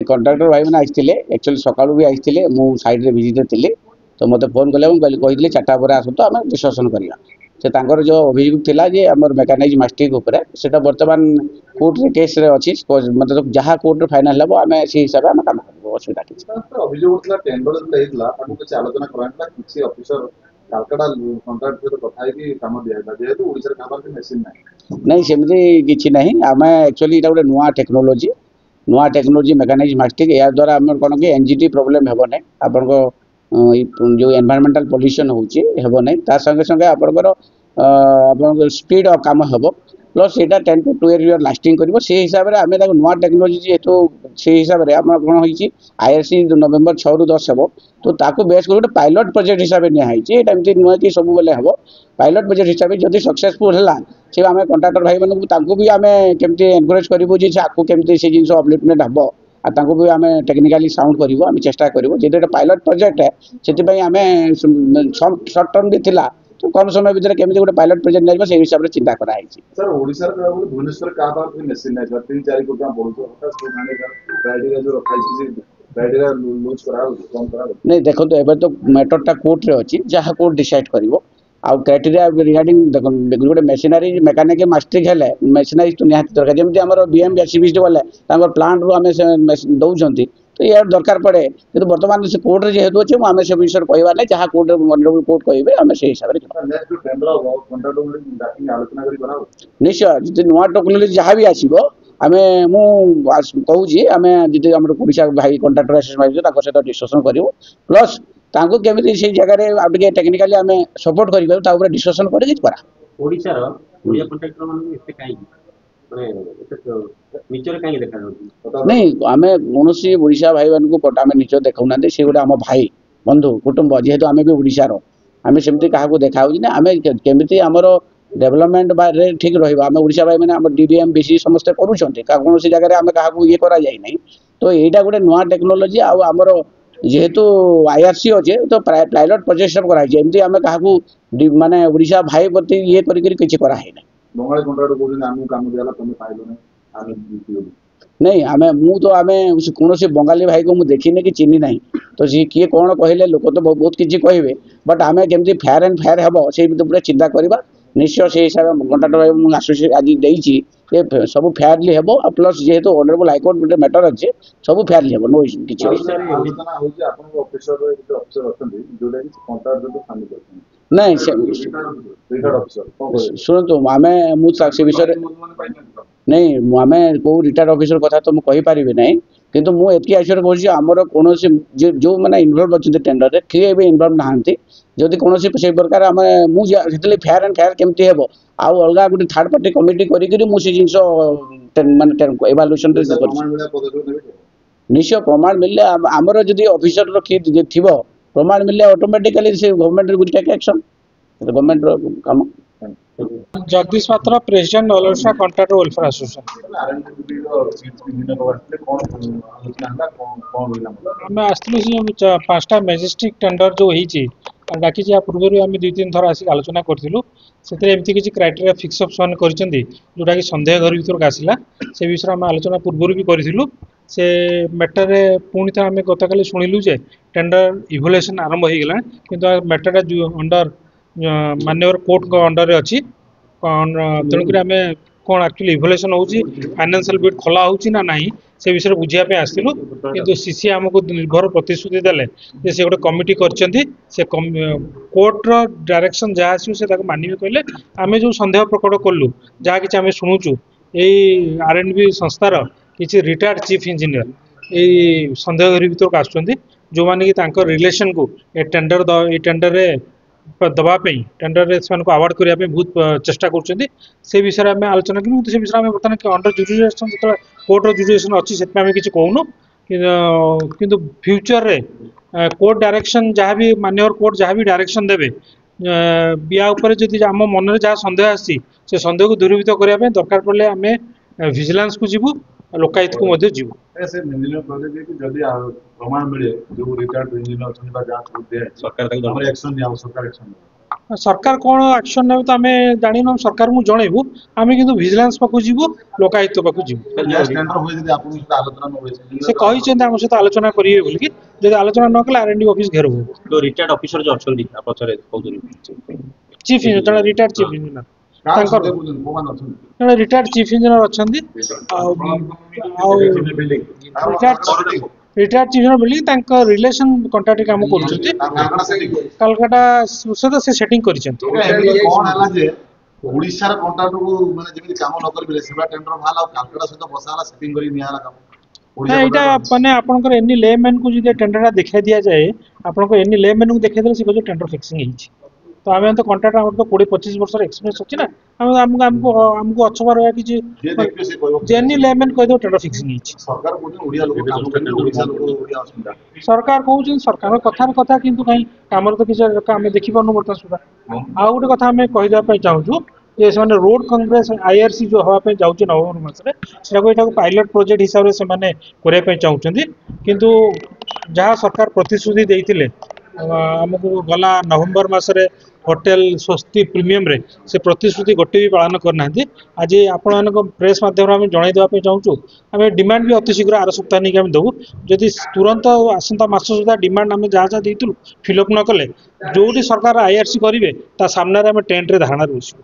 Contractor भाई मैंने आसते एक्चुअली सका भी आसते मु साइड विजिट थी तो मत फोन कले कही 4टा पर आस तो आम डिस्कसन करवा से जो अभियोग थिला जे हमर मेकानाइज मास्टिक ऊपर सेटा वर्तमान कोर्ट रे केस रे अछि मतलब जहाँ कोर्ट रे फाइनल लेबो आमे से हिसाब रे हम काम करबो असुविधा किछ अभियोग थिला टेंडर जे हेतला ताकू किछ आलोचना करांतला किछ ऑफिसर कालकाटा कॉन्ट्रैक्ट से कथा है कि काम दिया था जेहेतु ओडिसा रे काम मशीन नहीं सेमती किछि नहीं आमे एक्चुअली एटा गोटे नुआ टेक्नोलॉजी मेकानाइज मास्टिक या द्वारा हमर कोन कि एनजीटी प्रॉब्लम हेबो नै आपन को जो एनवायरमेंटल पोल्यूशन होची हेबो नै ता संगे संगे आपन स्पीड ऑफ काम हेबो plus iota 10 to 12 year lasting करिवो से हिसाब रे आमे नुआ टेक्नोलॉजी जेतो से हिसाब रे आपन कोन होईची आईआरसी नवंबर 6 रु 10 हेबो तो ताको बेस कर पायलट प्रोजेक्ट हिसाब रे निया होईची एटा एमती नुआ कि सब बेले हेबो पायलट प्रोजेक्ट हिसाब रे जदी सक्सेसफुल हला से आमे कॉन्ट्रैक्टर भाई मानू तांको भी आमे केमती एनकरेज करिवो जे आकु केमती से जिंस अपलिफ्टमेंट हबो आ तांको भी आमे टेक्निकली साउंड करिवो आमे चेष्टा करिवो जेते पायलट प्रोजेक्ट है सेति पई आमे शॉर्ट टर्म भी थिला तो कम समय भीतर केमती गोटे पायलट प्रोजेक्ट नै से हिसाब रे चिंता करा आइछि सर ओडिसा रे भुवनेश्वर का बात भी मशीन नै सर 3-4 कोटी टका पड़ो हटास को माने क्राइटेरिया जो रखाइछि क्राइटेरिया लूज करा कम करा नहीं देखो तो एबे तो मैटर टा कोर्ट रे अछि जहा कोर्ट डिसाइड करिवो आ क्राइटेरिया रिगार्डिंग देखो गोटे मेशिनरी मेकानिक मास्टरिक हेले मेशिनरी तो निहात दरकार जेमति हमर बीएम बेसिबिस्ट वाले तांगर प्लांट रो हमें दउचंती तो यार दरकार पड़े कि वर्तमान से कोर्ट रे जेहेतु अछि आमे से विषय कहबा नै जहा कोर्ट ऑनरेबल कोर्ट कहबे आमे से हिसाब रे नेक्स्ट टेंडर हो कॉन्ट्रैक्ट डाकिंग आलोचना करी बनाओ निश्चय जे नुआ टेक्नोलॉजी जहा भी आसीबो आमे मु कहू जी आमे जे हमर ओडिसा भाई कॉन्ट्रैक्टर एसएस भाई ताको से डिस्कशन करिवो प्लस तांको केमिति से जगह रे आ टेक्निकली आमे सपोर्ट करिवो ता ऊपर डिस्कशन करि करा ओडिसा रो ओडिया कॉन्ट्रैक्टर माने एते काई माने एते नीचर काई देखा जाउची नहीं आमे कोनोसी ओडिसा भाई मान को पटा में नीचर देखाउ ना से गोटे हम भाई बंधु कुटुंब जेहेतु आमे भी ओडिसा रो आमे सेमति काहा को देखाउ ना आमे केमिति हमरो डेवलपमेंट बारे ठीक रहिबा आमे ओडिसा भाई माने हम डीबीएम बीसी समस्त करूछंती का कोनोसी जगह रे आमे काहा को ये करा जाय नै तो एटा गोटे नुआ टेक्नोलॉजी आ हमरो जेहेतु आईआरसी अच्छे तो पायलट प्रोजेक्ट सब कराई एमती आमे कहा माने ओडिसा भाई प्रति ये करी किछि करा है बंगाली कॉन्ट्रैक्ट बोलिन आमु काम दियाला तमे पाइलो नै आमे जीतियो नहीं आमे मु तो आमे कौन से बंगाली भाई को मुझे देखी कि चिन्ह ना तो सी किए कौन कहले लोक तो बहुत किसी कहे बट आमे केमती फेयर एंड फेयर हम से पूरा चिंता करवा निश्चय से हिसाब से कॉन्ट्रैक्टर भाई मुझे आसोसिएट आज देइछि सब फेयरली हेबो प्लस जेहेतु ऑनरेबल हाईकोर्ट गोटे मैटर अच्छे सब फेयरली हेबो नो इश्यू किछि आलोचना होछि आपन ऑफिसर रे जो ऑफिसर अछंती जोडा कि कॉन्ट्रैक्ट जो शामिल करछन नहीं रिटायर्ड ऑफिसर शुणु आमे मु से विषय नहीं आमे को रिटायर्ड ऑफिसर कथा तो मुझे पारि ना किंतु मु एतकी आश्चर्य कहूँ आमर कौन जो मैंने इनवल्व अच्छे टेंडर में किए भी इनवल्व नहांती जदि कौन से प्रकार आम मुझे फेयर एंड फेयर केमती हे आउ अलग गोटे थर्ड पार्टी कमिटी करी मुझे जिनस माने इवालुएशन निश्चय प्रमाण मिलले आमर जदि ऑफिसर रखी थी प्रमाण मिलले ऑटोमेटिकली से government will take action government काम Jagdish Patra president all Odisha contractor welfare association आम आसलु पांचटा मेजेस्टिक टेंडर जो होती डाकी पूर्व आम 2-3 थर आसिक आलोचना करूँ से एमती किसी क्राइटेरिया फिक्स अप सन कर जोटा कि संदेह घर भर आसला से विषय आम आलोचना पूर्व भी करूँ से मैटर पुणी थे आम गत काली शुणिलु जे टेंडर इवोल्यूशन आरंभ हो गला किंतु मैटर अंडर माननीय कोर्ट अंडर अच्छी तेणुक आम कौन एक्चुअली इवोल्यूशन होची फाइनेंशियल बिड खोला होची ना नहीं से विषय बुझापी आसलु किंतु सीसी आमको निर्भर प्रतिश्रुति देले जे से गोटे कमिटी करछंती से कोर्टर डायरेक्शन जहाँ आसो से मानवे कहले आम जो संदेह प्रकट कलु जहाँ कि आम शुणुचु यही आरएनबी संस्थार किसी रिटायर्ड चीफ इंजीनियर यही संदेह घर भर को आसुँच जो मैंने कि रिलेशन को ये टेंडर रे दवाई टेंडर से आवार्ड करने बहुत चेष्टा कर विषय में आलोचना करूँ से विषय में बर्तमान अंडर जुडिशिएशन जो कोर्टर जुडिशिएशन अच्छी से किसी कहूँ किंतु फ्यूचर रे कोर्ट डायरेक्शन जहाँ भी माननीय कोर्ट जहाँ भी डायरेक्शन देवे या जदि आम मन में जहाँ संदेह आसी से संदेह को दूरीभूत करने दरकार पड़े आम विजिलेंस को जीवु लोकायुक्त को जीवु प्रमाण मिले जो रिटायर्ड इंजीनियर सरकार एक्शन सरकार कौन एक्शन ने तो आम जान सरकार को जनइबू आम कि विजिलेंस पाक जीवु लोकायुक्त पाक जीवु टेंडर हुए यदि आपन सहित आलोचना न होय से कही आम सहित आलोचना करेंगे बोलिकी जब आलोचना न कले आरएनडी ऑफिस घेर हो जो रिटायर्ड ऑफिसर जो अच्छे पचर चीफ इंजीनियर जन रिटायर्ड चीफ इंजीनियर जन रिटायर्ड चीफ इंजीनियर अच्छा रिटायर्ड चीफ इंजीनियर बोली रिलेशन कंट्राक्ट काम कर कलकाता सहित से सेटिंग कर कौन हला जे ओडिसा रा कॉन्ट्रैक्ट को माने जेमि काम न करबे सेबा टेंडर भाला कालकाटा सहित बसाला सेटिंग करी नियाला काम यहाँ माने आपनकर एनी लेमैन को जो टेंडर देखा दि जाए आपन एनी लेमैन को देखा देले से टेंडर फिक्सिंग होइछि तो आम तो कॉन्ट्रैक्ट हम तो 20-25 वर्ष एक्सपीरियंस अच्छी ना हमको हमको हमको अच्छवा रहा कि जेनी लेमैन कह दो टेंडर फिक्सिंग होइछि सरकार को ओडिया लोक काम करने ओडिसा लोक ओडिया असुविधा सरकार कहउछन सरकार कथा किंतु कहीं काम तो किसी आम देखि पारनु बर्तमान सुधा आ गोटे कथा आम कहीदेवाई चाहूँ जे से रोड कांग्रेस आईआरसी जो हवाई जाऊँच नवंबर मासरे सेटा पायलट प्रोजेक्ट हिसाब से करने चाहते किंतु जहाँ सरकार प्रतिश्रुति देते आमको गला नवंबर मासरे होटेल स्वस्ति प्रीमियम रे से प्रतिश्रुति गोटे भी पालन करना आज आपण प्रेस माध्यम आम जनईदेवाई चाहूँ आम डिमांड भी अति शीघ्र आर सप्ताह नहीं आम देवु जदि तुरंत आसंता मास सुधा डिमांड आम जहाँ जहाँ देलु फिलअप न कले जो सरकार आईआरसी करेंगे ता सामने आम टेंट रे धारणा बसू।